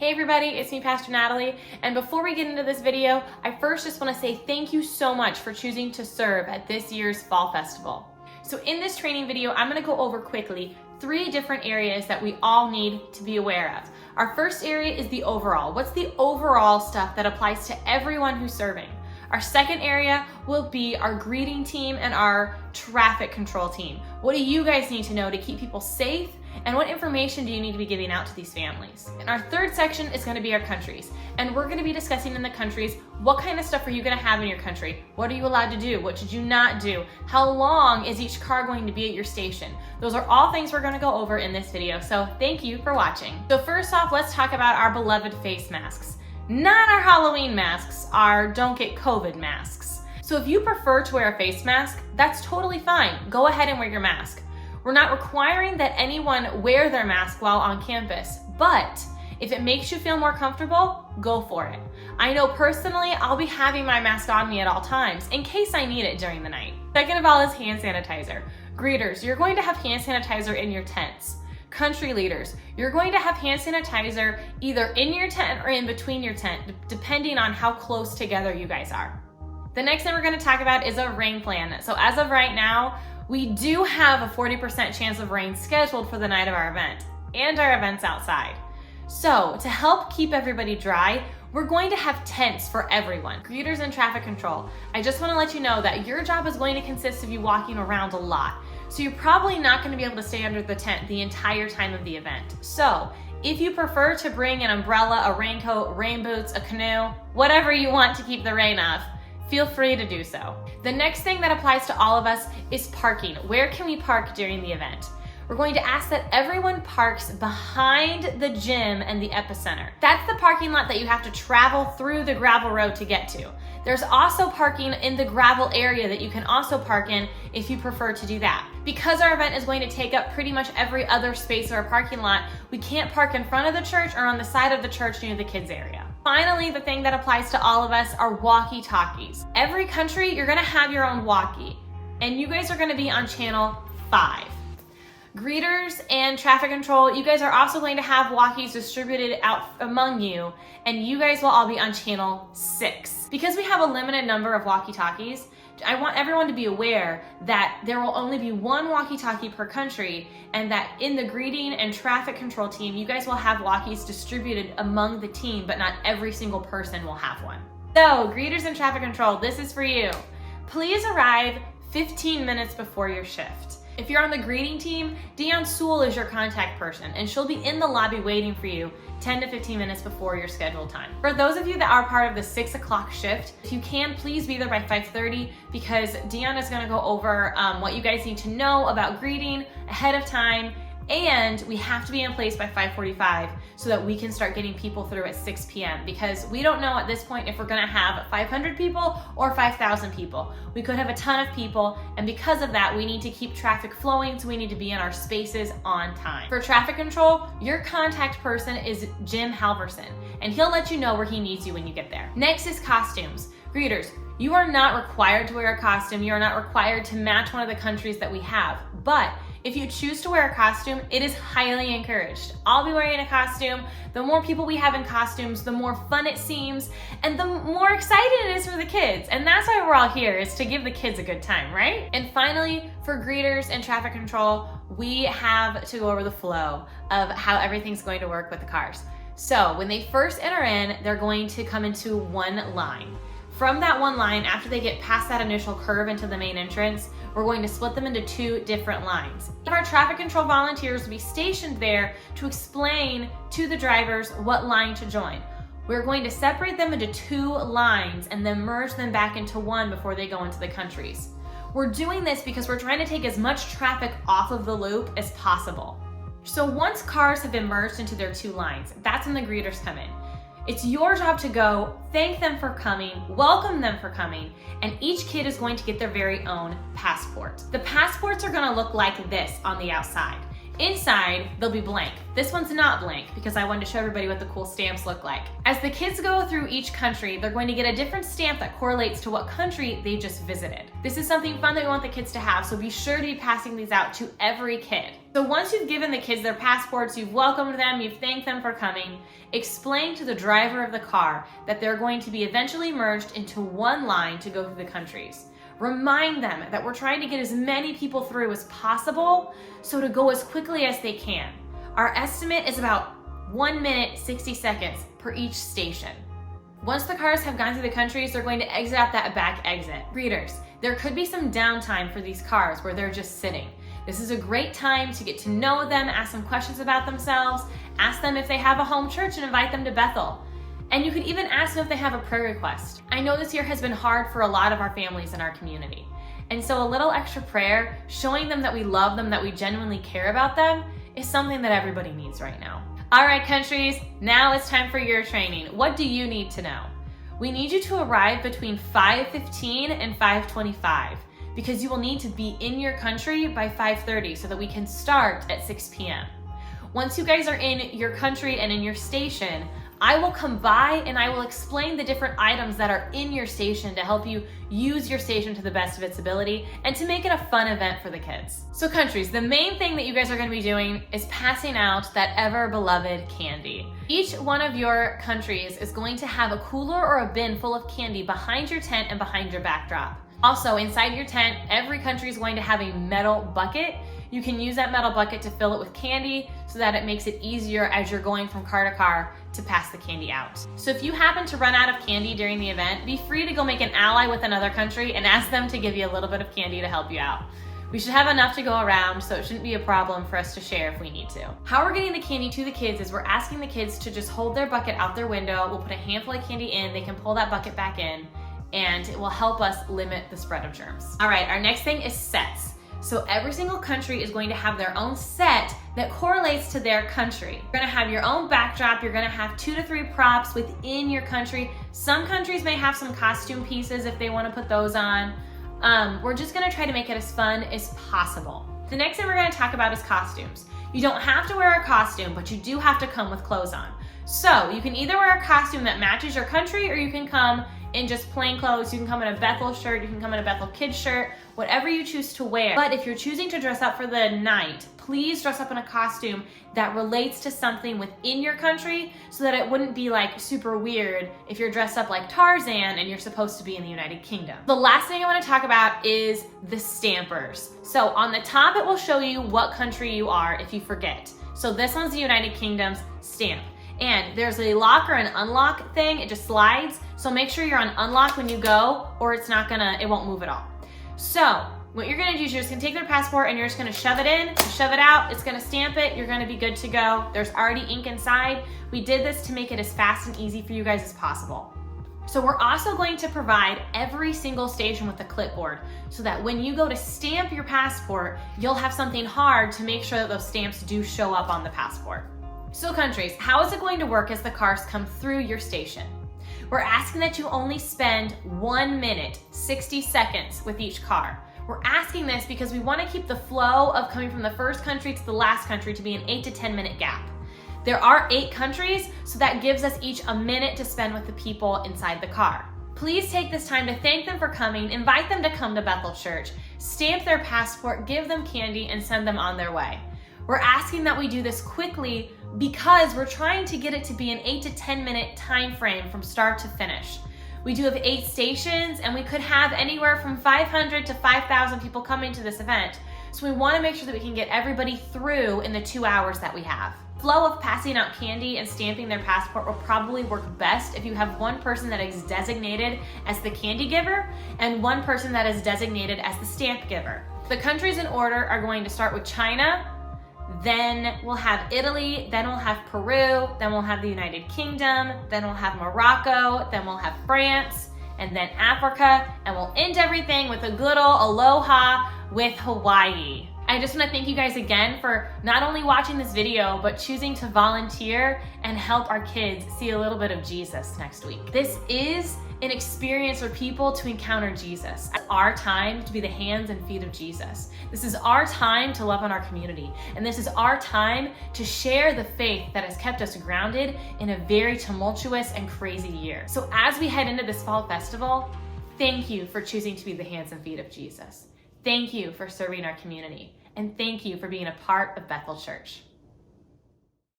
Hey everybody, it's me, Pastor Natalie, and before we get into this video, I first just want to say thank you so much for choosing to serve at this year's Fall Festival. So in this training video, I'm going to go over quickly 3 different areas that we all need to be aware of. Our first area is the overall. What's the overall stuff that applies to everyone who's serving? Our second area will be our greeting team and our traffic control team. What do you guys need to know to keep people safe? And what information do you need to be giving out to these families? And our third section is going to be our countries. And we're going to be discussing in the countries, what kind of stuff are you going to have in your country? What are you allowed to do? What should you not do? How long is each car going to be at your station? Those are all things we're going to go over in this video. So thank you for watching. So first off, let's talk about our beloved face masks. Not our Halloween masks, our don't get COVID masks. So if you prefer to wear a face mask, that's totally fine. Go ahead and wear your mask. We're not requiring that anyone wear their mask while on campus, but if it makes you feel more comfortable, go for it. I know personally, I'll be having my mask on me at all times in case I need it during the night. Second of all is hand sanitizer. Greeters, you're going to have hand sanitizer in your tents. Country leaders, you're going to have hand sanitizer either in your tent or in between your tent, depending on how close together you guys are. The next thing we're going to talk about is a rain plan. So as of right now, we do have a 40% chance of rain scheduled for the night of our event and our events outside. So to help keep everybody dry, we're going to have tents for everyone. Greeters and traffic control, I just want to let you know that your job is going to consist of you walking around a lot. So you're probably not going to be able to stay under the tent the entire time of the event. So if you prefer to bring an umbrella, a raincoat, rain boots, a canoe, whatever you want to keep the rain off, feel free to do so. The next thing that applies to all of us is parking. Where can we park during the event? We're going to ask that everyone parks behind the gym and the epicenter. That's the parking lot that you have to travel through the gravel road to get to. There's also parking in the gravel area that you can also park in if you prefer to do that. Because our event is going to take up pretty much every other space of our parking lot, we can't park in front of the church or on the side of the church near the kids area. Finally, the thing that applies to all of us are walkie-talkies. Every country, you're gonna have your own walkie, and you guys are gonna be on channel 5. Greeters and traffic control, you guys are also going to have walkies distributed out among you, and you guys will all be on channel 6. Because we have a limited number of walkie-talkies, I want everyone to be aware that there will only be one walkie-talkie per country, and that in the greeting and traffic control team, you guys will have walkies distributed among the team, but not every single person will have one. So, greeters and traffic control, this is for you. Please arrive 15 minutes before your shift. If you're on the greeting team, Dion Sewell is your contact person, and she'll be in the lobby waiting for you 10 to 15 minutes before your scheduled time. For those of you that are part of the 6 o'clock shift, if you can, please be there by 5:30 because Dion is gonna go over what you guys need to know about greeting ahead of time, and we have to be in place by 5:45 so that we can start getting people through at 6 p.m. because we don't know at this point if we're gonna have 500 people or 5,000 people. We could have a ton of people, and because of that, we need to keep traffic flowing, so we need to be in our spaces on time. For traffic control, your contact person is Jim Halverson, and he'll let you know where he needs you when you get there. Next is costumes. Greeters, you are not required to wear a costume. You are not required to match one of the countries that we have, but if you choose to wear a costume, it is highly encouraged. I'll be wearing a costume. The more people we have in costumes, the more fun it seems, and the more excited it is for the kids. And that's why we're all here, is to give the kids a good time, right? And finally, for greeters and traffic control, we have to go over the flow of how everything's going to work with the cars. So when they first enter in, they're going to come into one line. From that one line, after they get past that initial curve into the main entrance, we're going to split them into 2 different lines. Our traffic control volunteers will be stationed there to explain to the drivers what line to join. We're going to separate them into 2 lines and then merge them back into one before they go into the countries. We're doing this because we're trying to take as much traffic off of the loop as possible. So once cars have been merged into their 2 lines, that's when the greeters come in. It's your job to go, thank them for coming, welcome them for coming, and each kid is going to get their very own passport. The passports are gonna look like this on the outside. Inside, they'll be blank. This one's not blank because I wanted to show everybody what the cool stamps look like. As the kids go through each country, they're going to get a different stamp that correlates to what country they just visited. This is something fun that we want the kids to have, so be sure to be passing these out to every kid. So once you've given the kids their passports, you've welcomed them, you've thanked them for coming, explain to the driver of the car that they're going to be eventually merged into one line to go through the countries. Remind them that we're trying to get as many people through as possible, so to go as quickly as they can. Our estimate is about 1 minute, 60 seconds per each station. Once the cars have gone through the countries, they're going to exit out that back exit. Greeters, there could be some downtime for these cars where they're just sitting. This is a great time to get to know them, ask them questions about themselves, ask them if they have a home church and invite them to Bethel. And you could even ask them if they have a prayer request. I know this year has been hard for a lot of our families in our community. And so a little extra prayer, showing them that we love them, that we genuinely care about them, is something that everybody needs right now. All right, countries, now it's time for your training. What do you need to know? We need you to arrive between 5:15 and 5:25 because you will need to be in your country by 5:30 so that we can start at 6 p.m. Once you guys are in your country and in your station, I will come by and I will explain the different items that are in your station to help you use your station to the best of its ability and to make it a fun event for the kids. So countries, the main thing that you guys are going to be doing is passing out that ever beloved candy. Each one of your countries is going to have a cooler or a bin full of candy behind your tent and behind your backdrop. Also, inside your tent, every country is going to have a metal bucket. You can use that metal bucket to fill it with candy so that it makes it easier as you're going from car to car to pass the candy out. So if you happen to run out of candy during the event, be free to go make an ally with another country and ask them to give you a little bit of candy to help you out. We should have enough to go around, so it shouldn't be a problem for us to share if we need to. How we're getting the candy to the kids is we're asking the kids to just hold their bucket out their window. We'll put a handful of candy in, they can pull that bucket back in, and it will help us limit the spread of germs. All right, our next thing is sets. So every single country is going to have their own set that correlates to their country. You're gonna have your own backdrop, you're gonna have 2 to 3 props within your country. Some countries may have some costume pieces if they wanna put those on. We're just gonna try to make it as fun as possible. The next thing we're gonna talk about is costumes. You don't have to wear a costume, but you do have to come with clothes on. So you can either wear a costume that matches your country or you can come in just plain clothes. You can come in a Bethel shirt, you can come in a Bethel Kids shirt, whatever you choose to wear. But if you're choosing to dress up for the night, please dress up in a costume that relates to something within your country so that it wouldn't be like super weird if you're dressed up like Tarzan and you're supposed to be in the United Kingdom. The last thing I want to talk about is the stampers. So on the top, it will show you what country you are if you forget. So this one's the United Kingdom's stamp. And there's a lock or an unlock thing, it just slides. So make sure you're on unlock when you go or it won't move at all. So what you're gonna do is you're just gonna take their passport and you're just gonna shove it in, shove it out, it's gonna stamp it, you're gonna be good to go. There's already ink inside. We did this to make it as fast and easy for you guys as possible. So we're also going to provide every single station with a clipboard so that when you go to stamp your passport, you'll have something hard to make sure that those stamps do show up on the passport. So countries, how is it going to work as the cars come through your station? We're asking that you only spend 1 minute, 60 seconds with each car. We're asking this because we want to keep the flow of coming from the first country to the last country to be an 8 to 10 minute gap. There are 8 countries, so that gives us each a minute to spend with the people inside the car. Please take this time to thank them for coming, invite them to come to Bethel Church, stamp their passport, give them candy, and send them on their way. We're asking that we do this quickly because we're trying to get it to be an 8 to 10 minute time frame from start to finish. We do have 8 stations and we could have anywhere from 500 to 5,000 people coming to this event. So we want to make sure that we can get everybody through in the 2 hours that we have. Flow of passing out candy and stamping their passport will probably work best if you have one person that is designated as the candy giver and one person that is designated as the stamp giver. The countries in order are going to start with China, then we'll have Italy, then we'll have Peru, then we'll have the United Kingdom, then we'll have Morocco, then we'll have France, and then Africa, and we'll end everything with a good ol' aloha with Hawaii. I just want to thank you guys again for not only watching this video, but choosing to volunteer and help our kids see a little bit of Jesus next week. This is an experience for people to encounter Jesus. It's our time to be the hands and feet of Jesus. This is our time to love on our community. And this is our time to share the faith that has kept us grounded in a very tumultuous and crazy year. So as we head into this fall festival, thank you for choosing to be the hands and feet of Jesus. Thank you for serving our community. And thank you for being a part of Bethel Church.